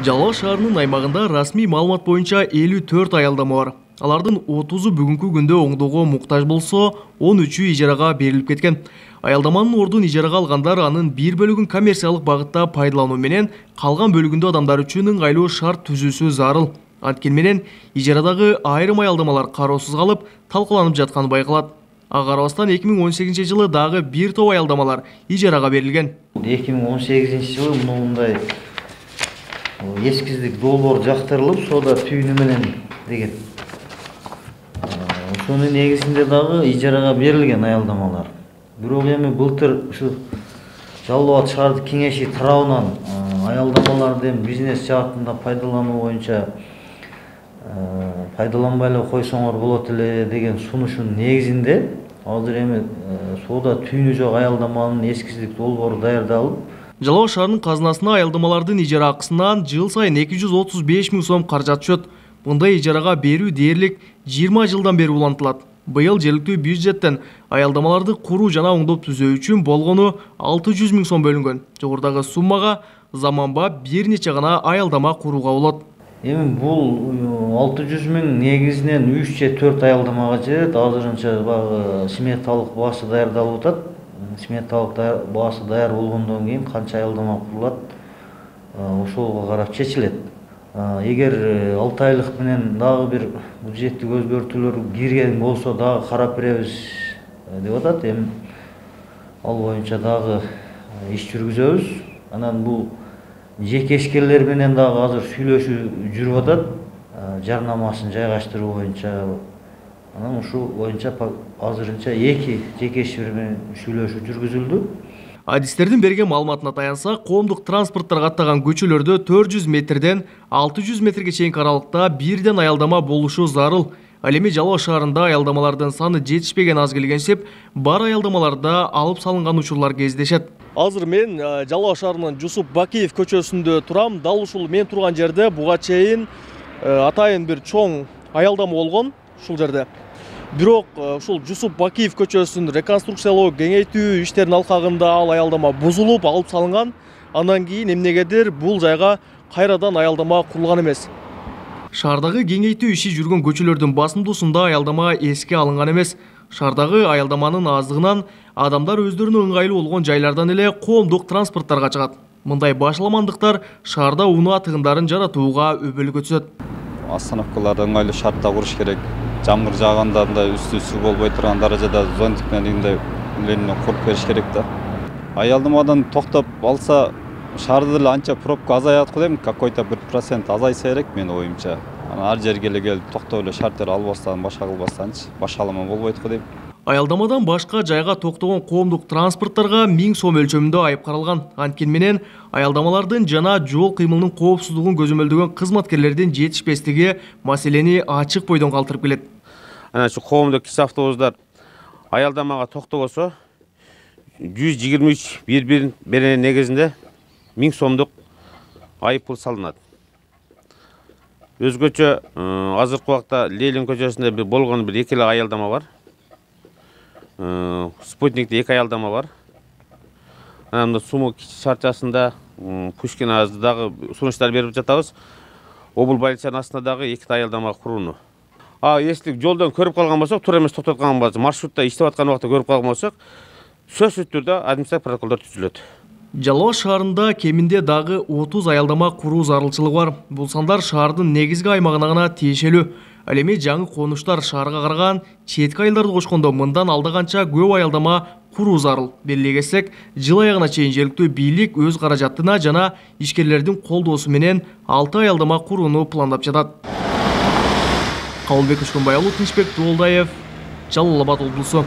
Жалал шаарынын аймагында расмий маалымат боюнча 54 аялдама бар. Алардын 30-у бүгүнкү күндө оңдоого муктаж болсо, 13-ü ижарага берилип кеткен. Аялдаманын ордун ижарага алгандар анын бир бөлүгүн коммерциялык багытта пайдалануу менен, калган бөлүгүндө адамдар үчүн ыңгайлуу шарт түзүүсү зарыл. Анткени менен ижарадагы айрым аялдамалар кароосуз калып, талкууланып жатканы байкалат. Ага карабастан 2018-жылы дагы бир топ аялдамалар ижарага берилген. 2018-жылы мындай эскиздик долбоор жактырылып, сода түйүнү менен деген. Ошонун негизинде дагы ижарага берилген аялдамалар. Бирок эми былтыр ушу Жалал Абад шаардык кеңеши тарабынан аялдамаларды бизнес жаатында пайдалануу боюнча пайдаланбай эле койсоңор болот эле деген сунушунун негизинде азыр эми соода түйүнү жок аялдаманын эскиздик долбоору даярдалып, Жалал Абад шаарынын казынасына аялдамалардын ижара акысынан жыл сайын 235 000 сом каражат түшөт. Мындай ижарага берүү дээрлик 20 жылдан бери улантылат. Быйыл жергиликтүү бюджеттен аялдамаларды куруу жана оңдоп түзөө үчүн болгону 600 000 сом бөлүнгөн. Жогорудагы суммага заманбап бир нече гана аялдама курууга болот. Эми бул 600 000 негизинен 3 же 4 аялдамага жетет. Азырынча баягы сметалык баасы даярдалып атат. Сметалык баасы даяр болгондон кийин канча аялдама курулат, ошого карап чечилет. Эгер 6 айлык менен дагы бир бюджеттик өзгөртүүлөр кирген болсо дагы карап беребиз деп атат. Эми ал боюнча дагы иш жүргүзөбүз. Анан бул жеке ишкерлер менен дагы азыр сүйлөшүү жүрүп атат. Жарнамасын жайгаштыруу боюнча. Анан ушул боюнча азырынча 2 жеке ишкер менен сүйлөшүү жүргүзүлдү. Адистердин берген маалыматына таянсак, коомдук транспорттор каттаган көчөлөрдө 400 метрден 600 метрге чейинки аралыкта бирден аялдама болушу зарыл. Ал эми Жалал Абад шаарында аялдамалардын саны жетишпеген аз келгенсип, бар аялдамаларда алып салынган учурлар кездешет. Азыр мен Жалал Абад шаарынын Жусуп Бакиев көчөсүндө турам. Дал ушул мен турган жерде буга чейин атайын бир чоң аялдама болгон ушул жерде. Бирок ушул Жусуп Бакиев көчөсүн реконструкциялоо, кеңейтүү иштеринин алкагында ал аялдама бузулуп, алып салынган. Андан кийин эмнегедир бул жайга кайрадан аялдама курулган эмес. Шаардагы кеңейтүү иши жүргөн көчөлөрдүн басымдуусунда аялдама эске алынган эмес. Шаардагы аялдаманын аздыгынан адамдар өздөрүнө ыңгайлуу болгон жайлардан эле коомдук транспорттарга чыгат. Мындай башаламандыктар шаарда унаа тыгындарын жаратууга өбөлгө түзөт. Остановкаларды ыңгайлуу шартта куруш керек. Жамгыр жааганда да үстү суу болбой турган даражада зонтик менен куруп бериш керек да. Аялдамадан токтоп алса шаарда деле анча пробка азаят го дейм, какой-то 1% азайса керек менин оюмча. Ар жерге эле келип токтоп эле шарттар албастан, башка кылбастанчы башалама болбойт го дейм. Аялдамадан башка жайга токтогон коомдук транспорттарга 1000 сом өлчөмүндө айып каралган. Анткени менен аялдамалардын жана жол кыймылынын коопсуздугун көзөмөлдөгөн кызматкерлердин жетишпестиги маселени ачык бойдон калтырып келет. Ana şu коомдук кичи автобустар аялдамага токтогосо 123 bir беренеги негизинде 1000 сомдук айып пул салынат. Өзгөчө азыркы убакта Ленин көчөсүндө болгон бир 2 аялдама бар. Спутникте 2 аялдама бар. Анан Суму шарчасында Пушкина дагы сунуштар берип жатабыз. Обул больницанын астында дагы 2 аялдама курууну. Если жолдон көрүп калган болсок, туура эмес токтоткан болсок, маршрутта иштеп аткан убакта көрүп калган болсок, сөзсүз түрдө административдик протоколдор түзүлөт. Жалал Абад шаарында кеминде дагы 30 аялдама куруу зарылчылыгы бар. Бул сандар шаардын негизги аймагына гана тиешелүү. Ал эми жаңы конуштар шаарга караган четки айылдарды кошкондо мындан алдаганча көп аялдама куруу зарыл. Белгилей кетсек, жыл аягына чейин жергиликтүү бийлик өз каражатына жана ишкерлердин колдоосу менен 6 аялдама курууну пландап жатат. Кабылбек Үшкөнбай, Тынчбек Дуулдаев, Жалал Абад облусу.